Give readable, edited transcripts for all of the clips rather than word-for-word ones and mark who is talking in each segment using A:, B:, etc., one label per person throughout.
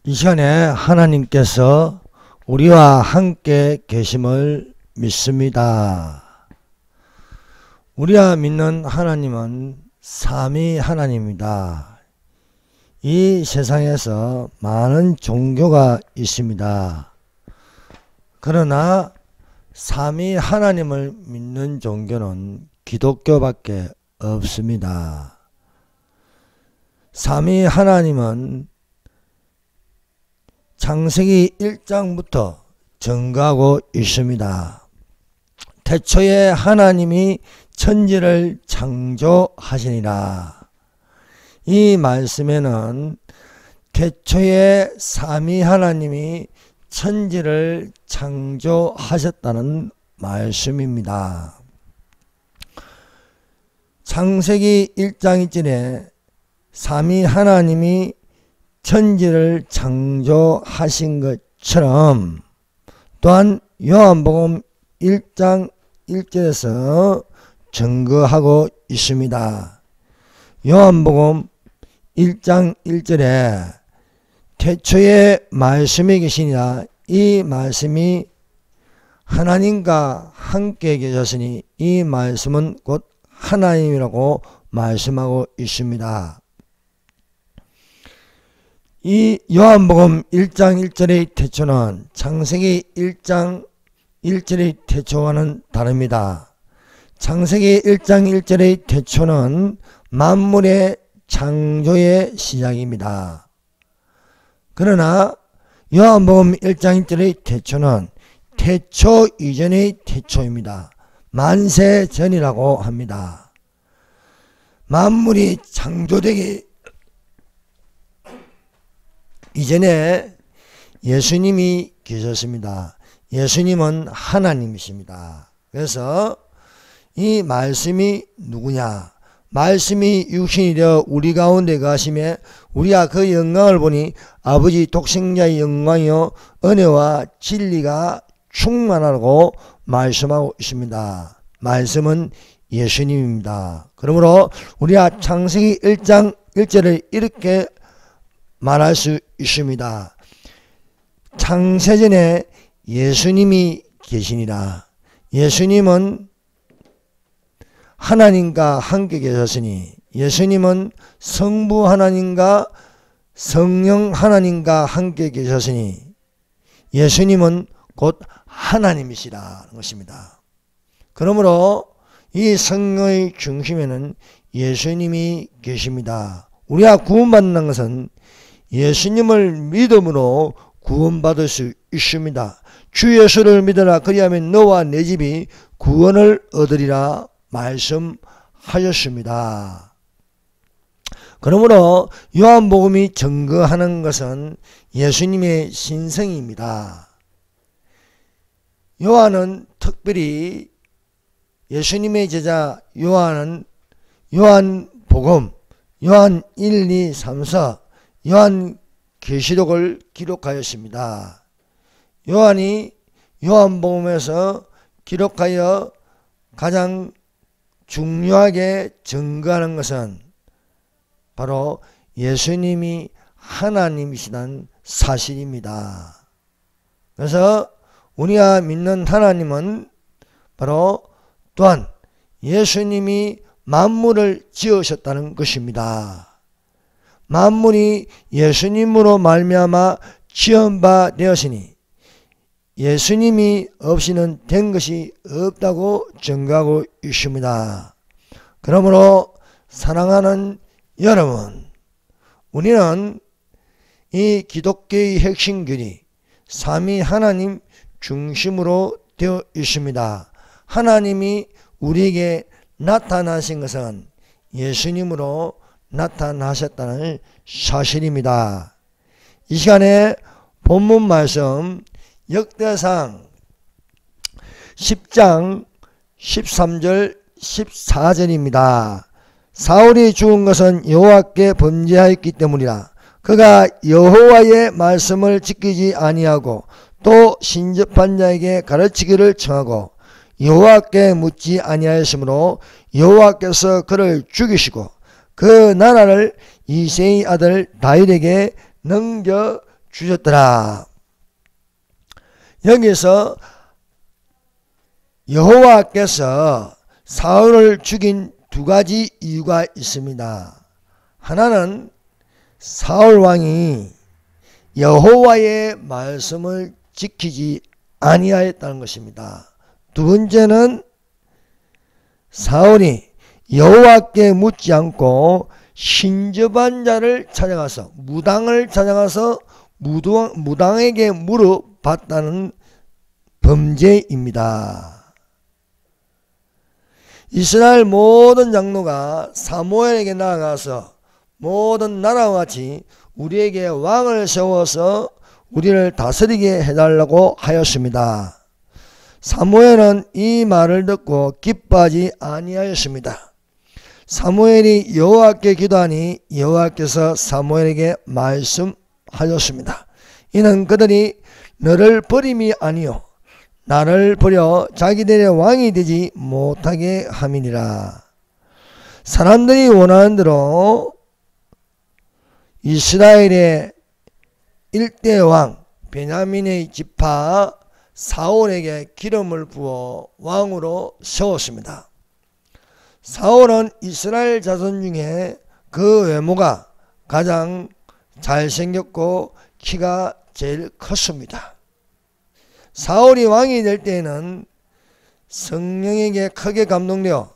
A: 이 시간에 하나님께서 우리와 함께 계심을 믿습니다. 우리가 믿는 하나님은 삼위 하나님입니다. 이 세상에서 많은 종교가 있습니다. 그러나 삼위 하나님을 믿는 종교는 기독교밖에 없습니다. 삼위 하나님은 창세기 1장부터 증거하고 있습니다. 태초에 하나님이 천지를 창조하시니라. 이 말씀에는 태초에 삼위 하나님이 천지를 창조하셨다는 말씀입니다. 창세기 1장 1절에 삼위 하나님이 천지를 창조하신 것처럼 또한 요한복음 1장 1절에서 증거하고 있습니다. 요한복음 1장 1절에 태초에 말씀이 계시니라. 이 말씀이 하나님과 함께 계셨으니 이 말씀은 곧 하나님이라고 말씀하고 있습니다. 이 요한복음 1장 1절의 태초는 창세기 1장 1절의 태초와는 다릅니다. 창세기 1장 1절의 태초는 만물의 창조의 시작입니다. 그러나 요한복음 1장 1절의 태초는 태초 이전의 태초입니다. 만세 전이라고 합니다. 만물이 창조되기 이전에 예수님이 계셨습니다. 예수님은 하나님이십니다. 그래서 이 말씀이 누구냐? 말씀이 육신이 되어 우리 가운데 가심에 우리가 그 영광을 보니 아버지 독생자의 영광이요 은혜와 진리가 충만하고 말씀하고 있습니다. 말씀은 예수님입니다. 그러므로 우리가 창세기 1장 1절을 이렇게 말할 수 있습니다. 창세전에 예수님이 계시니라. 예수님은 하나님과 함께 계셨으니 예수님은 성부 하나님과 성령 하나님과 함께 계셨으니 예수님은 곧 하나님이시라는 것입니다. 그러므로 이 성령의 중심에는 예수님이 계십니다. 우리가 구원받는 것은 예수님을 믿음으로 구원받을 수 있습니다. 주 예수를 믿으라 그리하면 너와 내 집이 구원을 얻으리라 말씀하셨습니다. 그러므로 요한복음이 증거하는 것은 예수님의 신성입니다. 요한은 특별히 예수님의 제자 요한복음, 요한 1, 2, 3, 4 요한 계시록을 기록하였습니다. 요한이 요한복음에서 기록하여 가장 중요하게 증거하는 것은 바로 예수님이 하나님이시다는 사실입니다. 그래서 우리가 믿는 하나님은 바로 또한 예수님이 만물을 지으셨다는 것입니다. 만물이 예수님으로 말미암아 지은 바 되었으니 예수님이 없이는 된 것이 없다고 증거하고 있습니다. 그러므로 사랑하는 여러분, 우리는 이 기독교의 핵심균이 삼위 하나님 중심으로 되어 있습니다. 하나님이 우리에게 나타나신 것은 예수님으로 나타나셨다는 사실입니다. 이 시간에 본문 말씀 역대상 10장 13절 14절입니다. 사울이 죽은 것은 여호와께 범죄하였기 때문이라. 그가 여호와의 말씀을 지키지 아니하고 또 신접한 자에게 가르치기를 청하고 여호와께 묻지 아니하였으므로 여호와께서 그를 죽이시고 그 나라를 이새의 아들 다윗에게 넘겨 주셨더라. 여기서 여호와께서 사울을 죽인 두 가지 이유가 있습니다. 하나는 사울 왕이 여호와의 말씀을 지키지 아니하였다는 것입니다. 두 번째는 사울이 여호와께 묻지 않고 신접한 자를 찾아가서 무당을 찾아가서 무당에게 물어봤다는 범죄입니다. 이스라엘 모든 장로가 사무엘에게 나아가서 모든 나라와 같이 우리에게 왕을 세워서 우리를 다스리게 해달라고 하였습니다. 사무엘은 이 말을 듣고 기뻐하지 아니하였습니다. 사무엘이 여호와께 기도하니 여호와께서 사무엘에게 말씀하셨습니다. 이는 그들이 너를 버림이 아니요 나를 버려 자기들의 왕이 되지 못하게 함이니라. 사람들이 원하는 대로 이스라엘의 일대 왕 베냐민의 지파 사울에게 기름을 부어 왕으로 세웠습니다. 사울은 이스라엘 자손 중에 그 외모가 가장 잘생겼고 키가 제일 컸습니다. 사울이 왕이 될 때에는 성령에게 크게 감동되어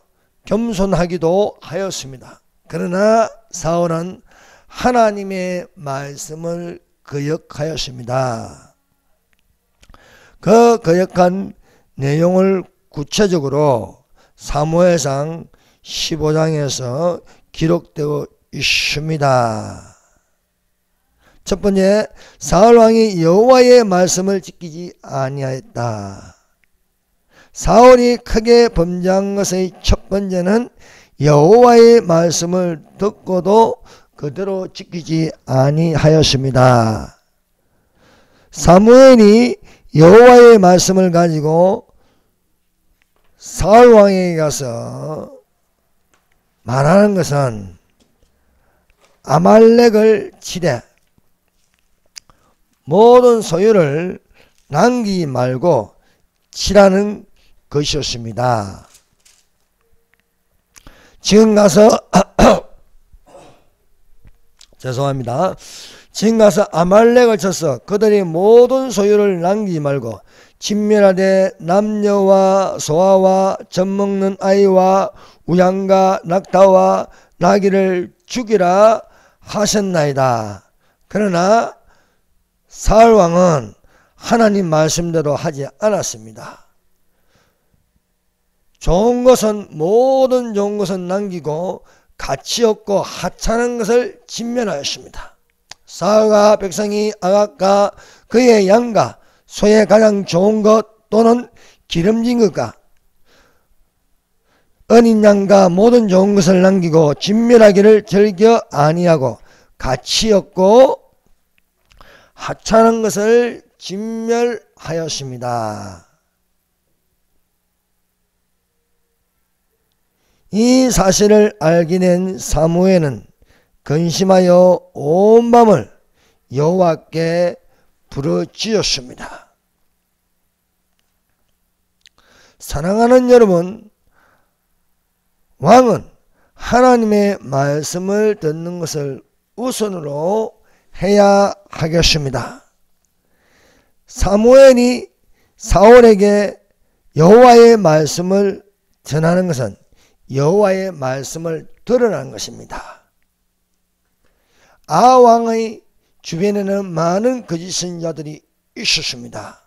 A: 겸손하기도 하였습니다. 그러나 사울은 하나님의 말씀을 거역하였습니다. 그 거역한 내용을 구체적으로 사무엘상 15장에서 기록되어 있습니다. 첫 번째, 사울왕이 여호와의 말씀을 지키지 아니하였다. 사울이 크게 범죄한 것의 첫 번째는 여호와의 말씀을 듣고도 그대로 지키지 아니하였습니다. 사무엘이 여호와의 말씀을 가지고 사울왕에게 가서 말하는 것은 아말렉을 치되 모든 소유를 남기지 말고 치라는 것이었습니다. 지금 가서 죄송합니다. 지금 가서 아말렉을 쳐서 그들이 모든 소유를 남기지 말고 진멸하되 남녀와 소아와 젖먹는 아이와 우양과 낙타와 나귀를 죽이라 하셨나이다. 그러나 사울왕은 하나님 말씀대로 하지 않았습니다. 좋은 것은 모든 좋은 것은 남기고 가치 없고 하찮은 것을 진멸하였습니다. 사울과 백성이 아각과 그의 양과 소의 가장 좋은 것 또는 기름진 것과 어린 양과 모든 좋은 것을 남기고 진멸하기를 즐겨 아니하고 가치 없고 하찮은 것을 진멸하였습니다. 이 사실을 알게 된 사무엘은 근심하여 온 밤을 여호와께 부르짖었습니다. 사랑하는 여러분, 왕은 하나님의 말씀을 듣는 것을 우선으로 해야 하겠습니다. 사무엘이 사울에게 여호와의 말씀을 전하는 것은 여호와의 말씀을 들으라는 것입니다. 아왕의 주변에는 많은 거짓 선지자들이 있었습니다.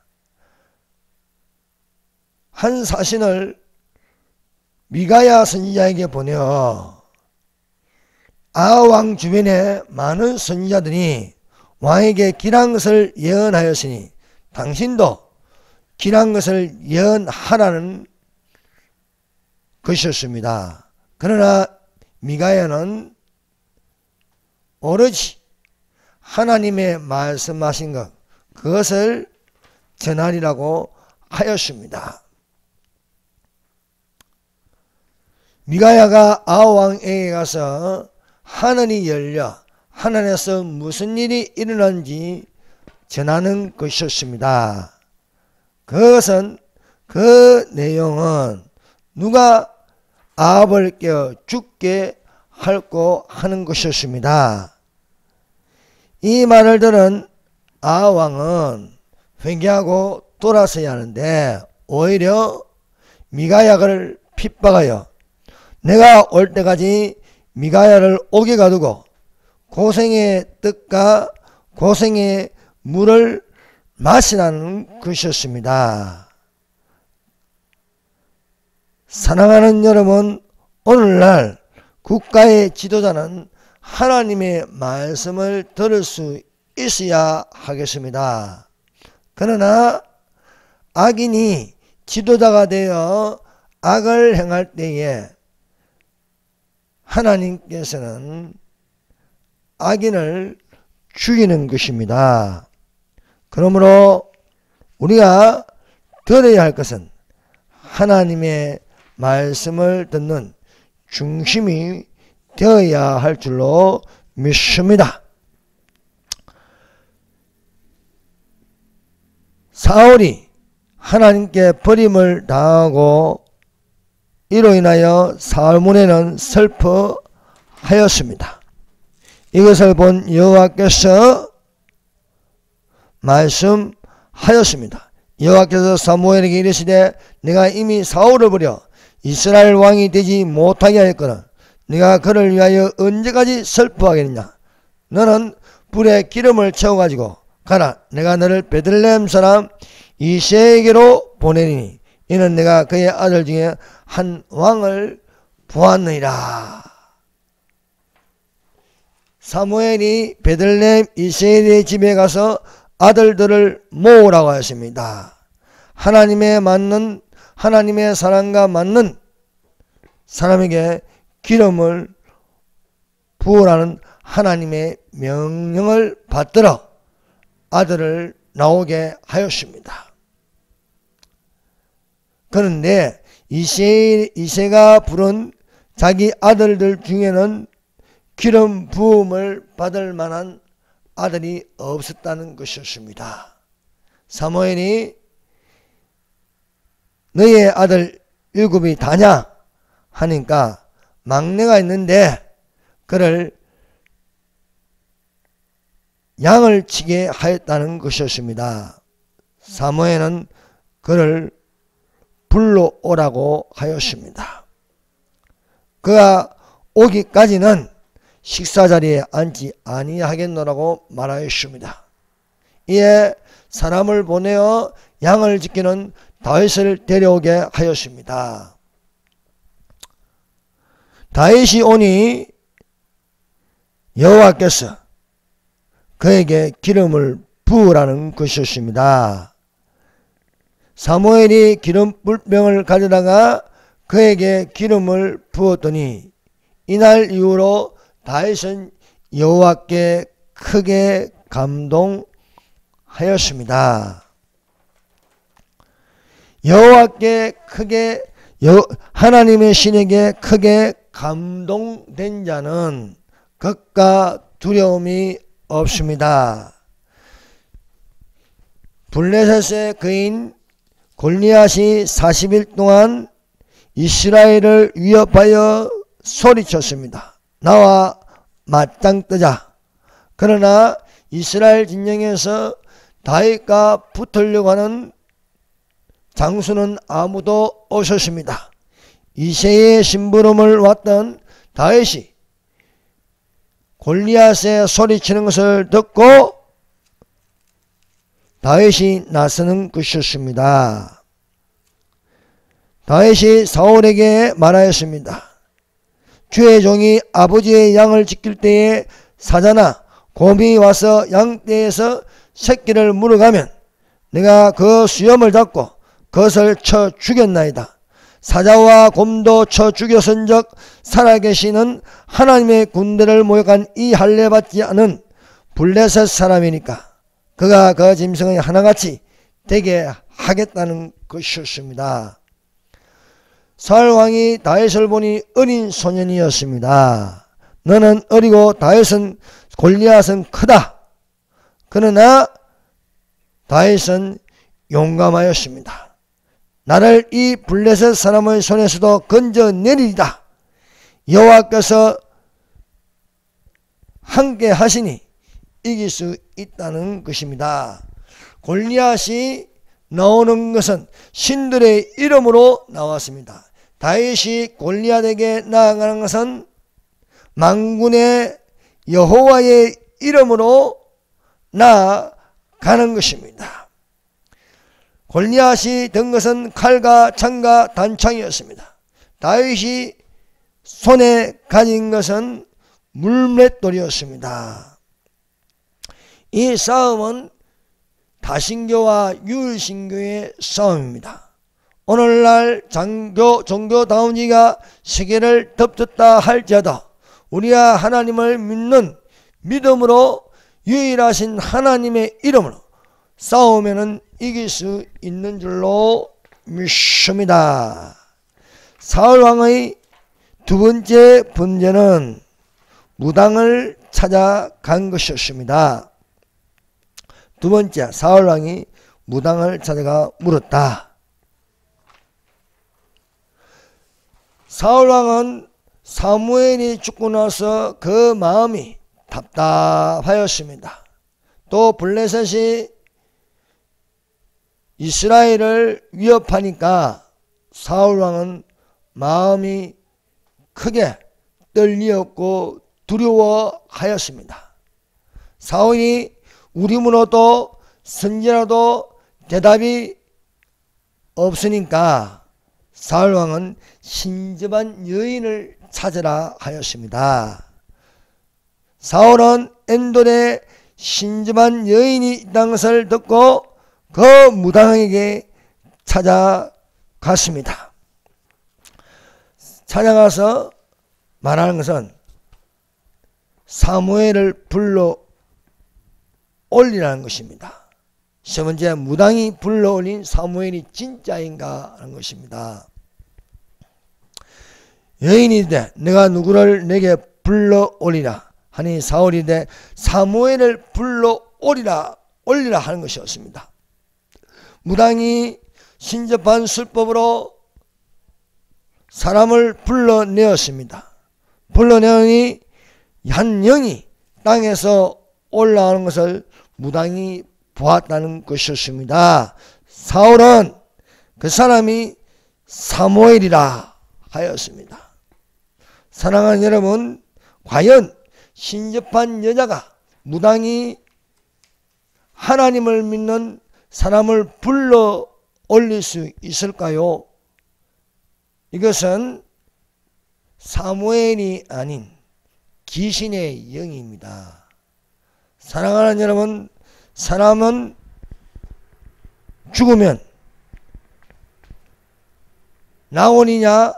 A: 한 사신을 미가야 선지자에게 보내어 아왕 주변에 많은 선지자들이 왕에게 길한 것을 예언하였으니 당신도 길한 것을 예언하라는 것이었습니다. 그러나 미가야는 오로지 하나님의 말씀하신 것 그것을 전하리라고 하였습니다. 미가야가 아왕에게 가서 하늘이 열려 하늘에서 무슨 일이 일어난지 전하는 것이었습니다. 그것은 그 내용은 누가 아합을 깨어 죽게 할고 하는 것이었습니다. 이 말을 들은 아합 왕은 회개하고 돌아서야 하는데 오히려 미가야를 핍박하여 내가 올 때까지 미가야를 옥에 가두고 고생의 뜻과 고생의 물을 마시라는 것이었습니다. 사랑하는 여러분, 오늘날 국가의 지도자는 하나님의 말씀을 들을 수 있어야 하겠습니다. 그러나 악인이 지도자가 되어 악을 행할 때에 하나님께서는 악인을 죽이는 것입니다. 그러므로 우리가 들어야 할 것은 하나님의 말씀을 듣는 중심이 되어야 할 줄로 믿습니다. 사울이 하나님께 버림을 당하고 이로 인하여 사울문에는 슬퍼하였습니다. 이것을 본 여호와께서 말씀하였습니다. 여호와께서 사무엘에게 이르시되 내가 이미 사울을 버려 이스라엘 왕이 되지 못하게 하였거늘 네가 그를 위하여 언제까지 슬퍼하겠느냐. 너는 불에 기름을 채워가지고 가라. 내가 너를 베들레헴 사람 이새에게로 보내리니 이는 내가 그의 아들 중에 한 왕을 보았느니라. 사무엘이 베들레헴 이새의 집에 가서 아들들을 모으라고 하였습니다. 하나님의 사랑과 맞는 사람에게 기름을 부으라는 하나님의 명령을 받들어 아들을 나오게 하였습니다. 그런데 이새가 부른 자기 아들들 중에는 기름 부음을 받을 만한 아들이 없었다는 것이었습니다. 사무엘이 너의 아들 7이 다냐 하니까 막내가 있는데 그를 양을 치게 하였다는 것이었습니다. 사무엘은 그를 불러오라고 하였습니다. 그가 오기까지는 식사자리에 앉지 아니하겠노라고 말하였습니다. 이에 사람을 보내어 양을 지키는 다윗을 데려오게 하였습니다. 다윗이 오니 여호와께서 그에게 기름을 부으라는 것이었습니다. 사무엘이 기름불병을 가져다가 그에게 기름을 부었더니 이날 이후로 다윗은 여호와께 크게 감동하였습니다. 여호와께 크게 하나님의 신에게 크게 감동된 자는 겁과 두려움이 없습니다. 블레셋의 그인 골리앗이 40일 동안 이스라엘을 위협하여 소리쳤습니다. 나와 맞짱 뜨자. 그러나 이스라엘 진영에서 다윗과 붙으려고 하는 장수는 아무도 없었습니다. 이새의 심부름을 왔던 다윗이 골리앗의 소리치는 것을 듣고 다윗이 나서는 것이었습니다. 다윗이 사울에게 말하였습니다. 주의 종이 아버지의 양을 지킬 때에 사자나 곰이 와서 양떼에서 새끼를 물어가면 내가 그 수염을 잡고 그것을 쳐 죽였나이다. 사자와 곰도 쳐 죽였은적 살아계시는 하나님의 군대를 모욕한 이 할례 받지 않은 블레셋 사람이니까 그가 그 짐승의 하나같이 되게 하겠다는 것이었습니다. 사울 왕이 다윗을 보니 어린 소년이었습니다. 너는 어리고 다윗은 골리앗은 크다. 그러나 다윗은 용감하였습니다. 나를 이 블레셋 사람의 손에서도 건져내리리다. 여호와께서 함께 하시니 이길 수 있다는 것입니다. 골리앗이 나오는 것은 신들의 이름으로 나왔습니다. 다윗이 골리앗에게 나아가는 것은 만군의 여호와의 이름으로 나아가는 것입니다. 골리앗이 든 것은 칼과 창과 단창이었습니다. 다윗이 손에 가진 것은 물맷돌이었습니다. 이 싸움은 다신교와 유일신교의 싸움입니다. 오늘날 종교다운지가 세계를 덮쳤다 할지라도 우리가 하나님을 믿는 믿음으로 유일하신 하나님의 이름으로 싸우면 이길 수 있는 줄로 믿습니다. 사울왕의 두 번째 문제는 무당을 찾아간 것이었습니다. 두 번째, 사울왕이 무당을 찾아가 물었다. 사울왕은 사무엘이 죽고 나서 그 마음이 답답하였습니다. 또 블레셋이 이스라엘을 위협하니까 사울왕은 마음이 크게 떨리었고 두려워하였습니다. 사울이 우리문으로도 선지라도 대답이 없으니까 사울왕은 신접한 여인을 찾으라 하였습니다. 사울은 엔돌에 신접한 여인이 있다는 것을 듣고 그 무당에게 찾아갔습니다. 찾아가서 말하는 것은 사무엘을 불러 올리라는 것입니다. 세 번째, 무당이 불러 올린 사무엘이 진짜인가 하는 것입니다. 여인이 이르되 내가 누구를 내게 불러 올리라 하니 사울이 이르되 사무엘을 불러 올리라 하는 것이었습니다. 무당이 신접한 술법으로 사람을 불러내었습니다. 불러내니 한 영이 땅에서 올라오는 것을 무당이 보았다는 것이었습니다. 사울은 그 사람이 사무엘이라 하였습니다. 사랑하는 여러분, 과연 신접한 여자가 무당이 하나님을 믿는 사람을 불러 올릴 수 있을까요? 이것은 사무엘이 아닌 귀신의 영입니다. 사랑하는 여러분, 사람은 죽으면 낙원이냐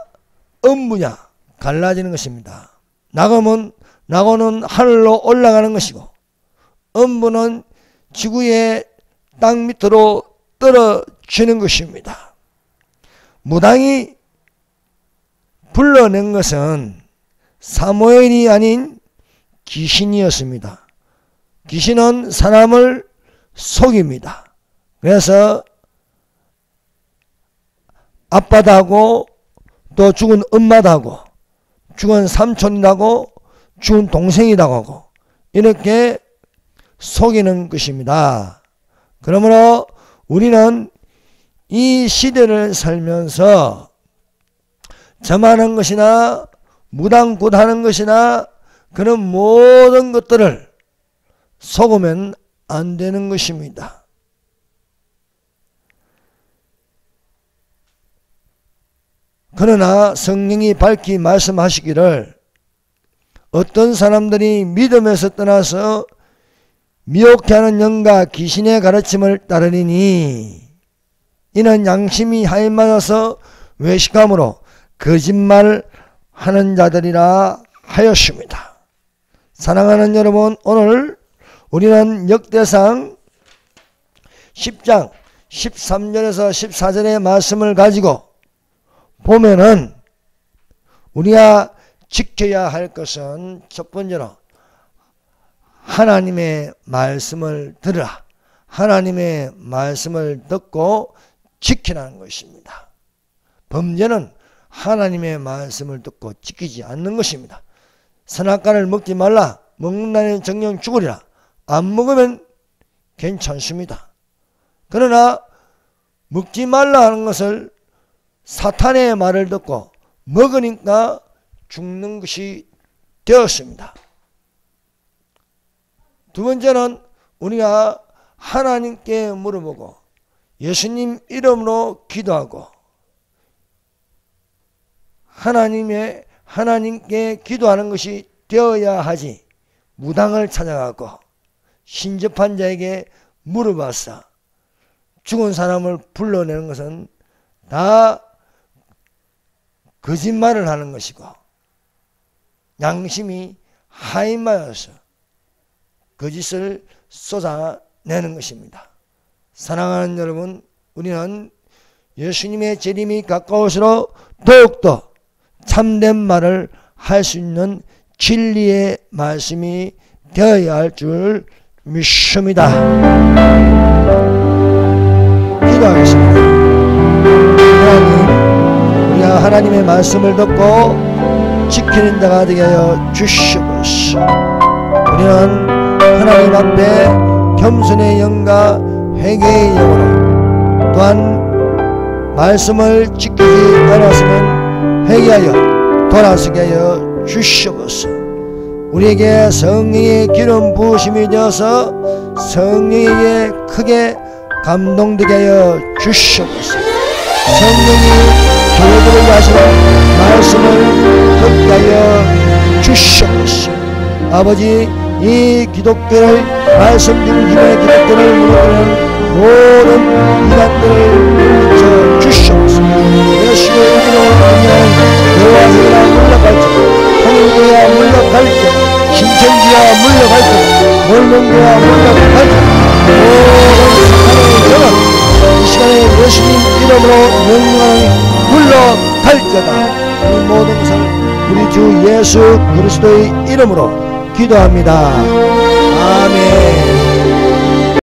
A: 음부냐 갈라지는 것입니다. 낙원은 하늘로 올라가는 것이고 음부는 지구의 땅 밑으로 떨어지는 것입니다. 무당이 불러낸 것은 사무엘이 아닌 귀신이었습니다. 귀신은 사람을 속입니다. 그래서 아빠도 하고 또 죽은 엄마도 하고 죽은 삼촌이라고 죽은 동생이라고 하고 이렇게 속이는 것입니다. 그러므로 우리는 이 시대를 살면서 점하는 것이나 무당굿하는 것이나 그런 모든 것들을 속으면 안 되는 것입니다. 그러나 성령이 밝히 말씀하시기를 어떤 사람들이 믿음에서 떠나서 미혹하는 영과 귀신의 가르침을 따르리니 이는 양심이 하에 맞아서 외식함으로 거짓말을 하는 자들이라 하였습니다. 사랑하는 여러분, 오늘 우리는 역대상 10장 13절에서 14절의 말씀을 가지고 보면은 우리가 지켜야 할 것은 첫 번째로 하나님의 말씀을 들으라. 하나님의 말씀을 듣고 지키라는 것입니다. 범죄는 하나님의 말씀을 듣고 지키지 않는 것입니다. 선악과를 먹지 말라. 먹는다는 정령 죽으리라. 안 먹으면 괜찮습니다. 그러나 먹지 말라 하는 것을 사탄의 말을 듣고 먹으니까 죽는 것이 되었습니다. 두 번째는 우리가 하나님께 물어보고 예수님 이름으로 기도하고 하나님께 기도하는 것이 되어야 하지, 무당을 찾아가고 신접한 자에게 물어봐서 죽은 사람을 불러내는 것은 다 거짓말을 하는 것이고 양심이 하인마여서 거짓을 쏟아내는 것입니다. 사랑하는 여러분, 우리는 예수님의 재림이 가까울수록 더욱더 참된 말을 할 수 있는 진리의 말씀이 되어야 할 줄 믿습니다. 기도하겠습니다. 하나님, 우리가 하나님의 말씀을 듣고 지키는 자가 되게 하여 주시옵소서. 우리는 하나님 앞에 겸손의 영과 회개의 영으로, 또한 말씀을 지키지 않았으면 회개하여 돌아서게 하여 주시옵소서. 우리에게 성령의 기름 부으심이 되어서 성령에게 크게 감동되게 하여 주시옵소서. 성령이 교회들을 하시는 말씀을 듣게 하여 주시옵소서. 아버지, 이 기독교를 말씀 중심의 기독교를 무너뜨리는 모든 이단들을 물리쳐 주시옵소서. 예수의 이름으로 하면 여호와서야 물러갈지고, 통일교야 물러갈지고, 신천지야 물러갈지고, 몰몬교야 물러갈지고, 모든 사탄의 영은 이 시간에 예수님 이름으로 명령하니 물러갈지어다. 이 모든 것을 우리 주 예수 그리스도의 이름으로 기도합니다. 아멘.